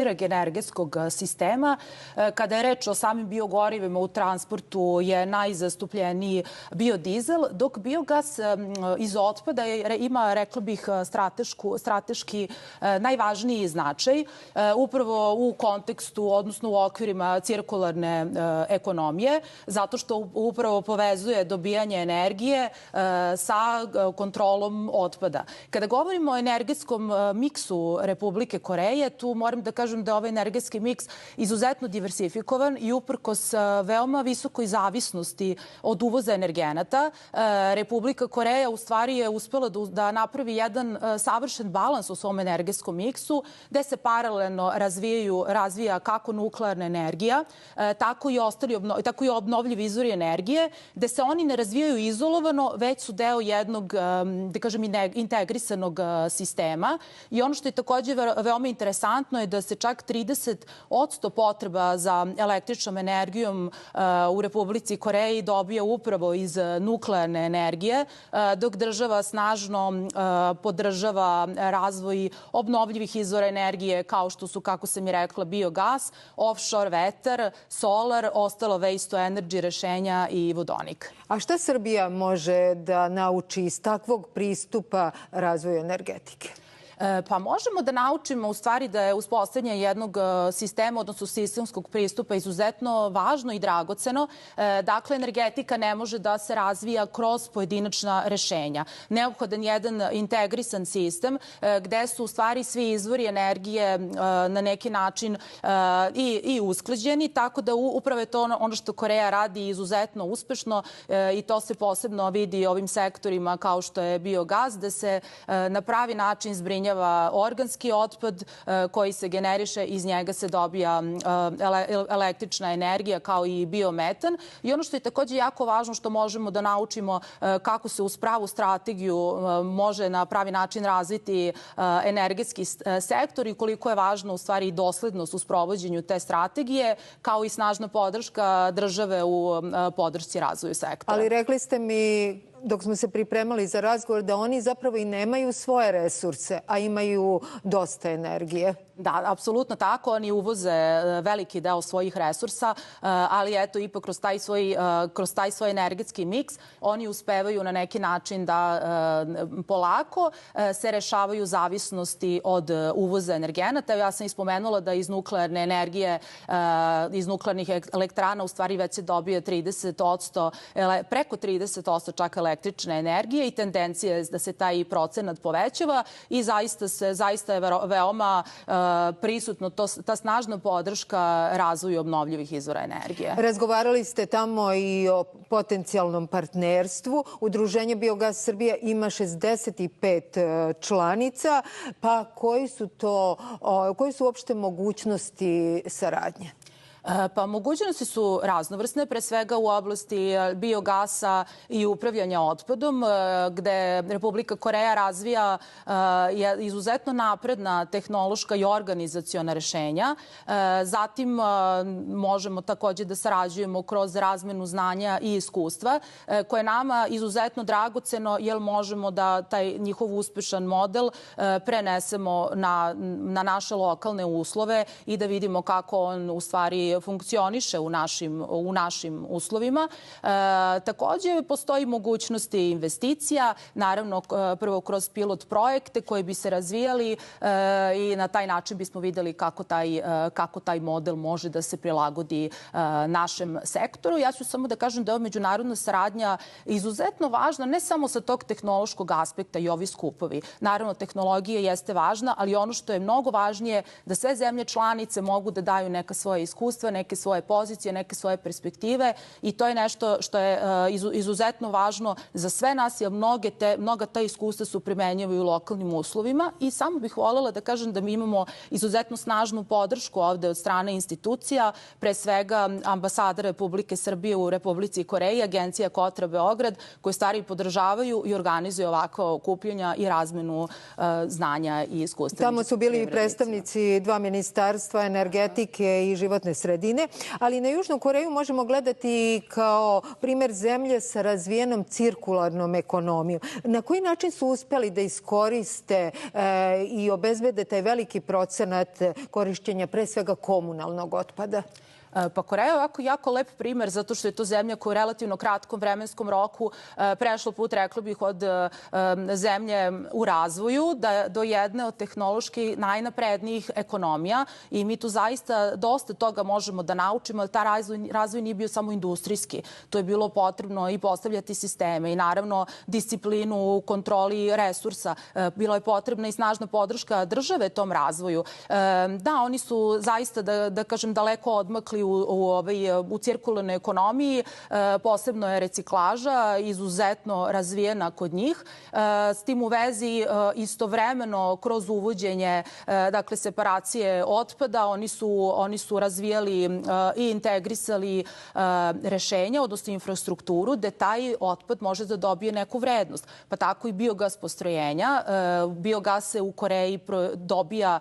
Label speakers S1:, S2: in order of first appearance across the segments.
S1: energetskog sistema. Kada je reč o samim biogorivima u transportu je najzastupljeniji biodizel, dok biogas iz otpada ima, rekla bih, strateški najvažniji značaj upravo u kontekstu, odnosno u okvirima cirkularne ekonomije, zato što upravo povezuje dobijanje energije sa kontrolom otpada. Kada govorimo o energetskom miksu Republike Koreje, tu moram da kažem da je ovaj energetski miks izuzetno diversifikovan i uprkos veoma visokoj zavisnosti od uvoza energenata, Republika Koreja u stvari je uspela da napravi jedan savršen balans u svom energetskom miksu, gde se paralelno razvija kako nuklearna energija, tako i obnovljivi izvori energije, gde se oni ne razvijaju izolovano, već su deo jednog, da kažem, integrisanog sistema. I ono što je takođe veoma interesantno je da se čak 30% potreba za električnom energijom u Republici Koreji dobija upravo iz nuklearne energije, dok država snažno podržava razvoj obnovljivih izvora energije kao što su, kako sam i rekla, biogas, offshore vetar, solar, ostalo waste to energy rešenja i vodonik.
S2: A šta Srbija može da nauči iz takvog pristupa razvoju energetike?
S1: Pa možemo da naučimo u stvari da je uspostavljanje jednog sistema, odnosno sistemskog pristupa izuzetno važno i dragoceno. Dakle, energetika ne može da se razvija kroz pojedinačna rešenja. Neophodan jedan integrisan sistem gde su u stvari svi izvori energije na neki način i usklađeni, tako da upravo je to ono što Koreja radi izuzetno uspešno i to se posebno vidi ovim sektorima kao što je biogas, da se na pravi način zbrinjava organski otpad koji se generiše, iz njega se dobija električna energija kao i biometan. I ono što je takođe jako važno što možemo da naučimo kako se uz pravu strategiju može na pravi način razviti energetski sektor i koliko je važno u stvari i doslednost u sprovođenju te strategije, kao i snažna podrška države u podršci razvoju sektora.
S2: Ali rekli ste mi dok smo se pripremali za razgovor da oni zapravo i nemaju svoje resurse, a imaju dosta energije.
S1: Da, apsolutno tako. Oni uvoze veliki deo svojih resursa, ali eto, ipak kroz taj svoj energetski miks oni uspevaju na neki način da polako se rešavaju zavisnosti od uvoza energenata. Ja sam ispomenula da iz nuklearne energije, iz nuklearnih elektrana u stvari već se dobije 30%, preko 30% čak električne energije i tendencija je da se taj procenat povećava i zaista je veoma prisutno ta snažna podrška razvoju obnovljivih izvora energije.
S2: Razgovarali ste tamo i o potencijalnom partnerstvu. Udruženje Biogas Srbija ima 65 članica. Pa koji su uopšte mogućnosti saradnje?
S1: Pa mogućnosti su raznovrsne, pre svega u oblasti biogasa i upravljanja otpadom, gde Republika Koreja razvija izuzetno napredna tehnološka i organizaciona rešenja. Zatim možemo takođe da sarađujemo kroz razmenu znanja i iskustva, koje je nama izuzetno dragoceno, jer možemo da taj njihov uspešan model prenesemo na naše lokalne uslove i da vidimo kako on u stvari funkcioniše u našim uslovima. Takođe, postoji mogućnosti investicija, naravno prvo kroz pilot projekte koji bi se razvijali i na taj način bismo videli kako taj model može da se prilagodi našem sektoru. Ja ću samo da kažem da je ova međunarodna saradnja izuzetno važna, ne samo sa tog tehnološkog aspekta i ovi skupovi. Naravno, tehnologija jeste važna, ali ono što je mnogo važnije da sve zemlje članice mogu da daju neka svoja iskustva, neke svoje pozicije, neke svoje perspektive i to je nešto što je izuzetno važno za sve nas, jer mnoga ta iskustva su primenjiva u lokalnim uslovima i samo bih voljela da kažem da mi imamo izuzetno snažnu podršku ovde od strane institucija, pre svega ambasada Republike Srbije u Republici Koreji, Agencija Kotra Beograd, koji stvari podržavaju i organizuju ovakva okupljanja i razmenu znanja i iskustva.
S2: Tamo su bili i predstavnici dva ministarstva, energetike i životne sredine. sredine, ali na Južnu Koreju možemo gledati kao primer zemlje sa razvijenom cirkularnom ekonomijom. Na koji način su uspeli da iskoriste i obezbede taj veliki procenat korišćenja pre svega komunalnog otpada?
S1: Pa Koreja je ovako jako lep primer zato što je to zemlja koja u relativno kratkom vremenskom roku prešla put, rekla bih, od zemlje u razvoju do jedne od tehnološki najnaprednijih ekonomija i mi tu zaista dosta toga možemo da naučimo, ali ta razvoj nije bio samo industrijski. To je bilo potrebno i postavljati sisteme i naravno disciplinu u kontroli resursa. Bila je potrebna i snažna podrška države tom razvoju. Da, oni su zaista, da kažem, daleko odmakli u cirkularnoj ekonomiji. Posebno je reciklaža izuzetno razvijena kod njih. S tim u vezi istovremeno kroz uvođenje separacije otpada oni su razvijali i integrisali rešenja, odnosno infrastrukturu, gde taj otpad može da dobije neku vrednost. Pa tako i biogas postrojenja. Biogas se u Koreji dobija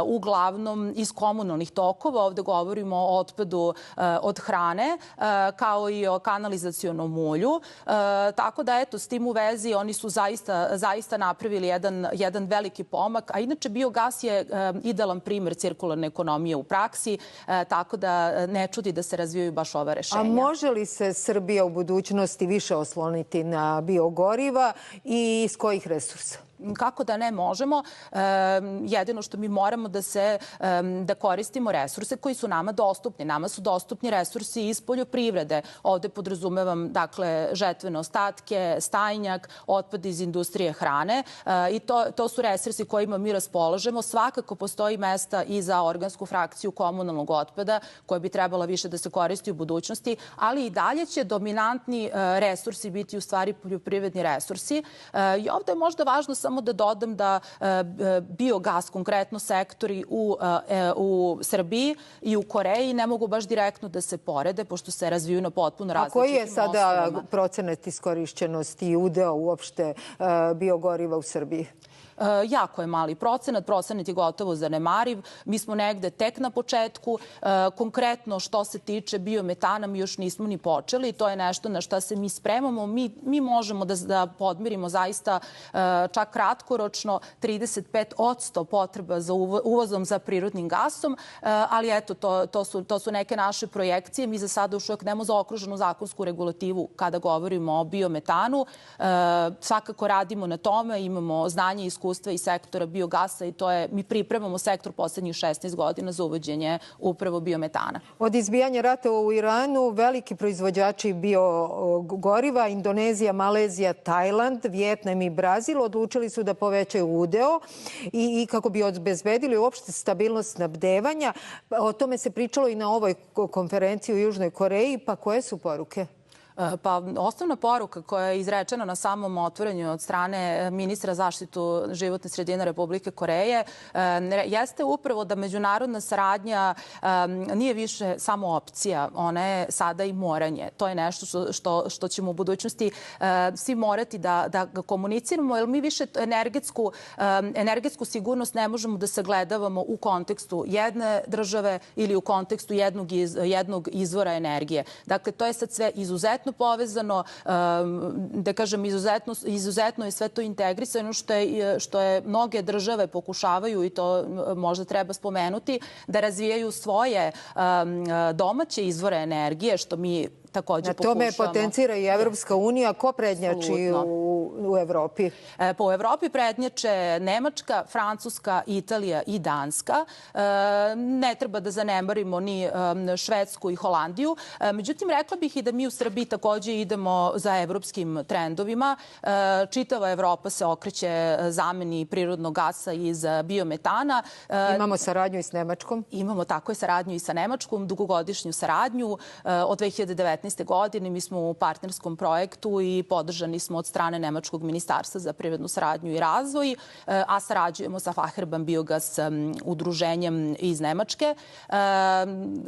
S1: uglavnom iz komunalnih tokova. Ovde govorimo o otpadu od hrane, kao i o kanalizacionom mulju. Tako da, eto, s tim u vezi oni su zaista napravili jedan veliki pomak. A inače, biogas je idealan primer cirkularne ekonomije u praksi, tako da ne čudi da se razvijaju baš ova rešenja.
S2: A može li se Srbija u budućnosti više osloniti na biogoriva i iz kojih resursa?
S1: Kako da ne možemo? Jedino što mi moramo da koristimo resurse koji su nama dostupni. Nama su dostupni resursi iz poljoprivrede. Ovde podrazumevam, dakle, žetvene ostatke, stajnjak, otpad iz industrije hrane i to su resursi kojima mi raspolažemo. Svakako postoji mesta i za organsku frakciju komunalnog otpada koja bi trebala više da se koristi u budućnosti, ali i dalje će dominantni resursi biti u stvari poljoprivredni resursi. I ovde je možda važno samo da dodam da biogas, konkretno sektori u Srbiji i u Koreji ne mogu baš direktno da se porede, pošto se razviju na potpuno različitim osnovama.
S2: A koji je sada procenat iskorišćenosti i udeo uopšte biogoriva u Srbiji?
S1: Jako je mali procenat. Procenat je gotovo zanemariv. Mi smo negde tek na početku. Konkretno što se tiče biometana mi još nismo ni počeli. To je nešto na šta se mi spremamo. Mi možemo da podmirimo zaista čak kratkoročno 35% potreba za uvozom za prirodnim gasom, ali eto, to su neke naše projekcije. Mi za sada još uvek nemamo zaokruženu zakonsku regulativu kada govorimo o biometanu. Svakako radimo na tome, imamo znanje i iskustva iz sektora biogasa i mi pripremamo sektor poslednjih 16 godina za uvođenje upravo biometana.
S2: Od izbijanja rata u Iranu veliki proizvođači biogoriva, Indonezija, Malezija, Tajland, Vijetnam i Brazil odlučili su da povećaju udeo i kako bi obezbedili uopšte stabilnost snabdevanja. O tome se pričalo i na ovoj konferenciji u Južnoj Koreji. Pa koje su poruke?
S1: Pa osnovna poruka koja je izrečena na samom otvorenju od strane ministra zaštitu životne sredine Republike Koreje jeste upravo da međunarodna saradnja nije više samo opcija, ona je sada i moranje. To je nešto što ćemo u budućnosti svi morati da ga komuniciramo, jer mi više energetsku sigurnost ne možemo da sagledavamo u kontekstu jedne države ili u kontekstu jednog izvora energije. Dakle, to je sad sve izuzetno povezano, da kažem, izuzetno je sve to integrisano, što je mnoge države pokušavaju, i to možda treba spomenuti, da razvijaju svoje domaće izvore energije, što mi takođe pokušavamo.
S2: Na tome potencira i Evropska unija. Ko prednjači u Evropi?
S1: Po Evropi prednjače Nemačka, Francuska, Italija i Danska. Ne treba da zanemarimo ni Švedsku i Holandiju. Međutim, rekla bih i da mi u Srbiji takođe idemo za evropskim trendovima. Čitava Evropa se okreće zameni prirodnog gasa iz biometana.
S2: Imamo saradnju i s Nemačkom?
S1: Imamo tako je saradnju i sa Nemačkom, dugogodišnju saradnju. Od 2019. godine mi smo u partnerskom projektu i podržani smo od strane Nemačkog ministarstva za privrednu saradnju i razvoj, a sarađujemo sa Faherban Biogas udruženjem iz Nemačke.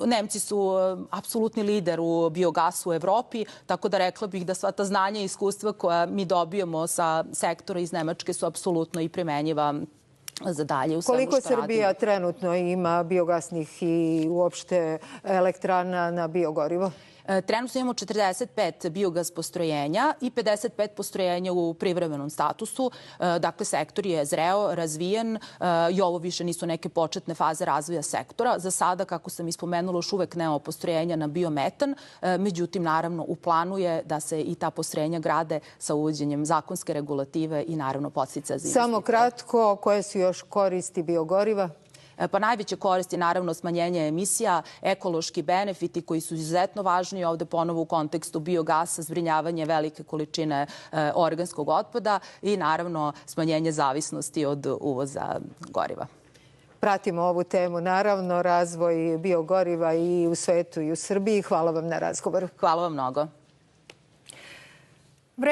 S1: Nemci su apsolutni lider u biogasu u Evropi, tako da rekla bih da sva ta znanja i iskustva koja mi dobijamo sa sektora iz Nemačke su apsolutno i primenjiva za dalje u svemu
S2: Koliko
S1: što radimo.
S2: Srbija trenutno ima biogasnih i uopšte elektrana na biogorivo?
S1: Trenutno imamo 45 biogas postrojenja i 55 postrojenja u privremenom statusu. Dakle, sektor je zreo, razvijen i ovo više nisu neke početne faze razvoja sektora. Za sada, kako sam ispomenula, još uvek nemamo postrojenja na biometan. Međutim, naravno, u planu je da se i ta postrojenja grade sa uvođenjem zakonske regulative i naravno podsticaja za investitore.
S2: Samo kratko, koje su još koristi biogoriva?
S1: Pa najveće koristi naravno smanjenje emisija, ekološki benefiti koji su izuzetno važni ovde ponovo u kontekstu biogasa, zbrinjavanje velike količine organskog otpada i naravno smanjenje zavisnosti od uvoza goriva.
S2: Pratimo ovu temu, naravno, razvoj biogoriva i u svetu i u Srbiji. Hvala vam na razgovoru.
S1: Hvala vam mnogo.